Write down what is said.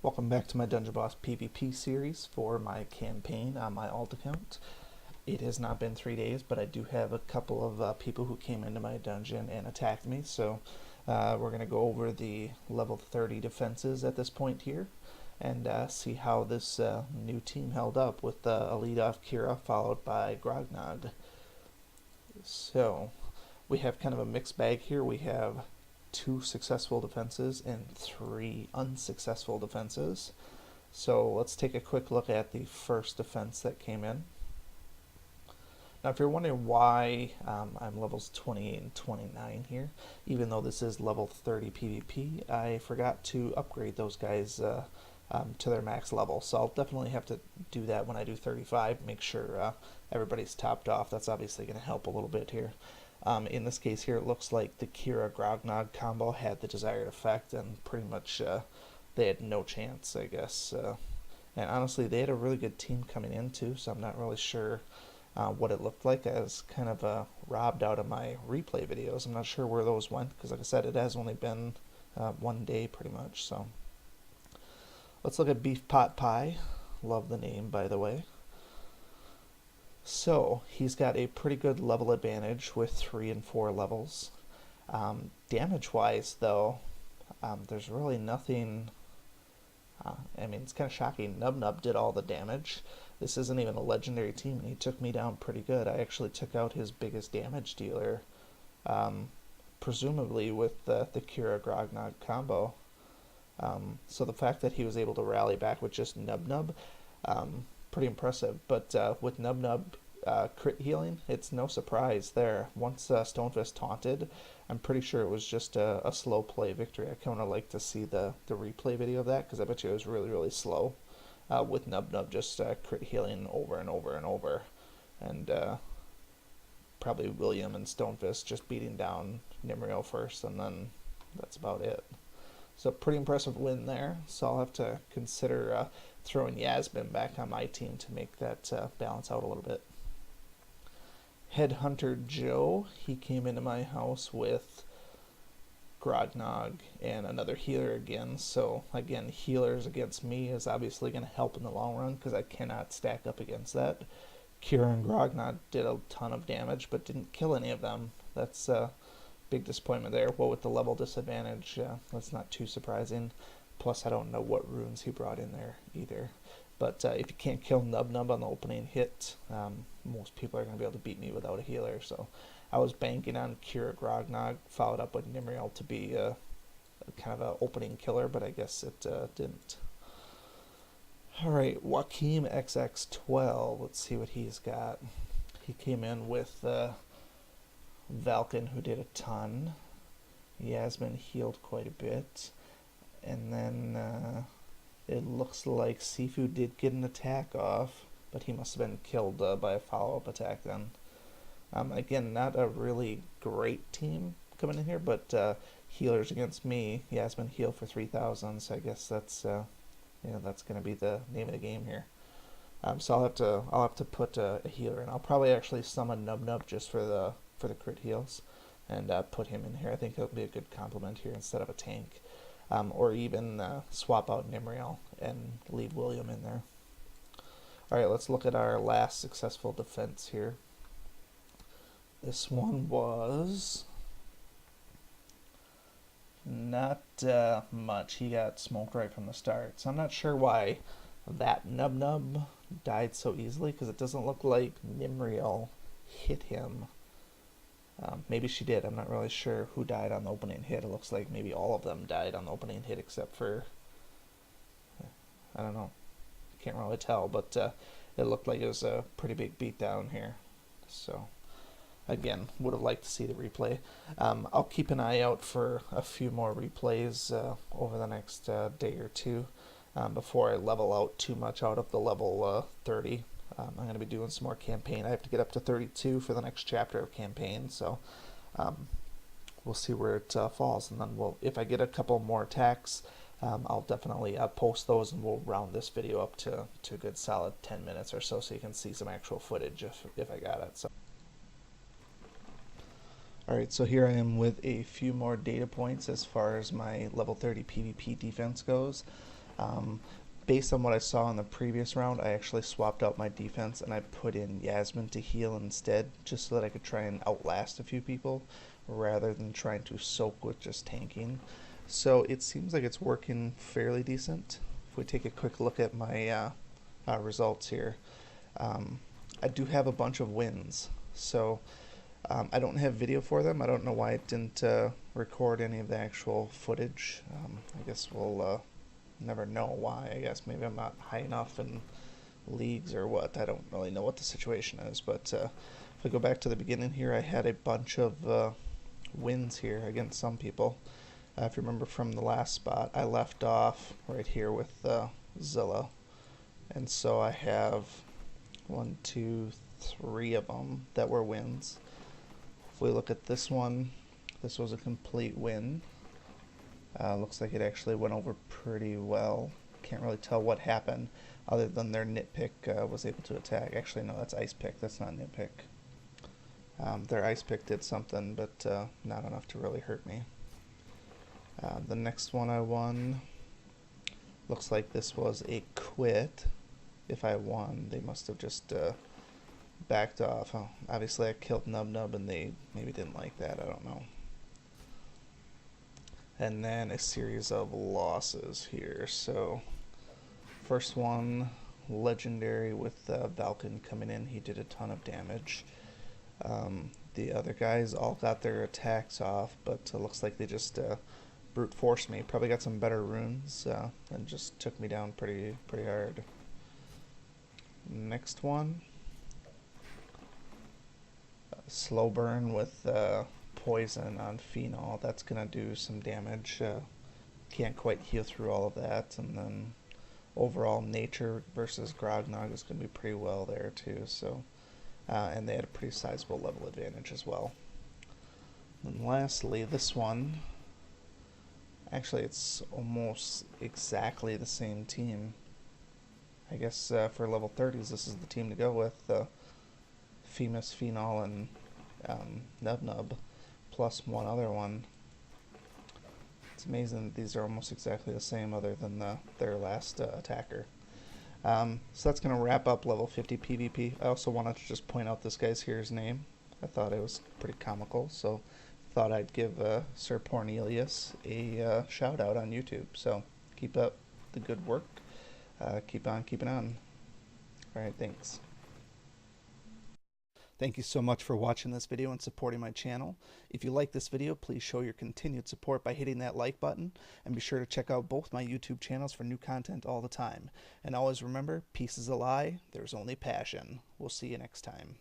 Welcome back to my Dungeon Boss PvP series for my campaign on my alt account. It has not been 3 days, but I do have a couple of people who came into my dungeon and attacked me, so we're going to go over the level 30 defenses at this point here and see how this new team held up with a lead off Kira followed by Grognog. So we have kind of a mixed bag here. We have 2 successful defenses and 3 unsuccessful defenses. So let's take a quick look at the first defense that came in. Now if you're wondering why I'm levels 28 and 29 here, even though this is level 30 PvP, I forgot to upgrade those guys to their max level. So I'll definitely have to do that when I do 35, make sure everybody's topped off. That's obviously going to help a little bit here. In this case here, it looks like the Kira Grognog combo had the desired effect, and pretty much they had no chance, I guess. And honestly, they had a really good team coming in too, so I'm not really sure what it looked like. I was kind of robbed out of my replay videos. I'm not sure where those went, because like I said, it has only been 1 day pretty much. So let's look at Beef Pot Pie. Love the name, by the way. So he's got a pretty good level advantage with 3 and 4 levels. Damage wise though, there's really nothing. I mean, it's kind of shocking. Nub Nub did all the damage. This isn't even a legendary team, and he took me down pretty good. I actually took out his biggest damage dealer, presumably with the Kira Grognog combo. So the fact that he was able to rally back with just Nub Nub, pretty impressive. But with Nub Nub crit healing, it's no surprise there. Once Stonefist taunted, I'm pretty sure it was just a slow play victory. I kind of like to see the replay video of that, because I bet you it was really slow with Nub Nub just crit healing over and over and over. And probably William and Stonefist just beating down Nimrio first, and then that's about it. So pretty impressive win there. So I'll have to consider throwing Yasmin back on my team to make that balance out a little bit. Headhunter Joe, he came into my house with Grognog and another healer again. So again, healers against me is obviously going to help in the long run, because I cannot stack up against that. Kira and Grognog did a ton of damage, but didn't kill any of them. That's big disappointment there. Well, with the level disadvantage, that's not too surprising. Plus, I don't know what runes he brought in there either. But if you can't kill Nub Nub on the opening hit, most people are going to be able to beat me without a healer. So I was banking on Kira Grognog, followed up with Nimriel to be a kind of an opening killer, but I guess it didn't. Alright, Joaquim XX12. Let's see what he's got. He came in with Valken, who did a ton. Yasmin healed quite a bit. And then it looks like Sifu did get an attack off, but he must have been killed by a follow-up attack then. Again, not a really great team coming in here, but healers against me. Yasmin healed for 3,000, so I guess that's that's going to be the name of the game here. So I'll have to put a healer in. I'll probably actually summon Nub Nub just for the crit heals, and put him in here. I think he'll be a good complement here instead of a tank. Or even swap out Nimriel and leave William in there. Alright, let's look at our last successful defense here. This one was not much. He got smoked right from the start. So I'm not sure why that Nub Nub died so easily, because it doesn't look like Nimriel hit him. Maybe she did. I'm not really sure who died on the opening hit. It looks like maybe all of them died on the opening hit except for, I don't know. Can't really tell, but it looked like it was a pretty big beatdown here. So again, would have liked to see the replay. I'll keep an eye out for a few more replays over the next day or two before I level out too much out of the level 30. I'm going to be doing some more campaign. I have to get up to 32 for the next chapter of campaign, so we'll see where it falls. And then if I get a couple more attacks, I'll definitely post those, and we'll round this video up to a good solid 10 minutes or so you can see some actual footage if I got it. So. Alright, so here I am with a few more data points as far as my level 30 PvP defense goes. Um, Based on what I saw in the previous round, I actually swapped out my defense and I put in Yasmin to heal instead, just so that I could try and outlast a few people rather than trying to soak with just tanking. So it seems like it's working fairly decent. If we take a quick look at my results here, um, I do have a bunch of wins. So I don't have video for them. I don't know why it didn't record any of the actual footage. I guess we'll never know why. I guess maybe I'm not high enough in leagues or what. I don't really know what the situation is. But if I go back to the beginning here, I had a bunch of wins here against some people. If you remember from the last spot, I left off right here with Zilla. And so I have 1, 2, 3 of them that were wins. If we look at this one, this was a complete win. Looks like it actually went over pretty well. Can't really tell what happened other than their nitpick was able to attack. Actually, no, that's ice pick. That's not nitpick. Their ice pick did something, but not enough to really hurt me. The next one I won, looks like this was a quit. If I won, they must have just backed off. Oh, obviously I killed Nub Nub and they maybe didn't like that. I don't know. And then a series of losses here. So first one, legendary with Valken coming in. He did a ton of damage. The other guys all got their attacks off, but it looks like they just brute forced me. Probably got some better runes and just took me down pretty hard. Next one, slow burn with poison on phenol. That's gonna do some damage. Can't quite heal through all of that, and then overall nature versus Grognog is gonna be pretty well there too. So, and they had a pretty sizable level advantage as well. And lastly, this one. Actually, it's almost exactly the same team. I guess for level 30s, this is the team to go with. Femus, Phenol, and Nub Nub, plus one other one. It's amazing that these are almost exactly the same, other than their last attacker. So that's going to wrap up level 50 PvP. I also wanted to just point out this guy's here's name. I thought it was pretty comical, so thought I'd give Sir Pornelius a shout out on YouTube. So keep up the good work. Keep on keeping on. Alright, thanks. Thank you so much for watching this video and supporting my channel. If you like this video, please show your continued support by hitting that like button, and be sure to check out both my YouTube channels for new content all the time. And always remember, peace is a lie, there's only passion. We'll see you next time.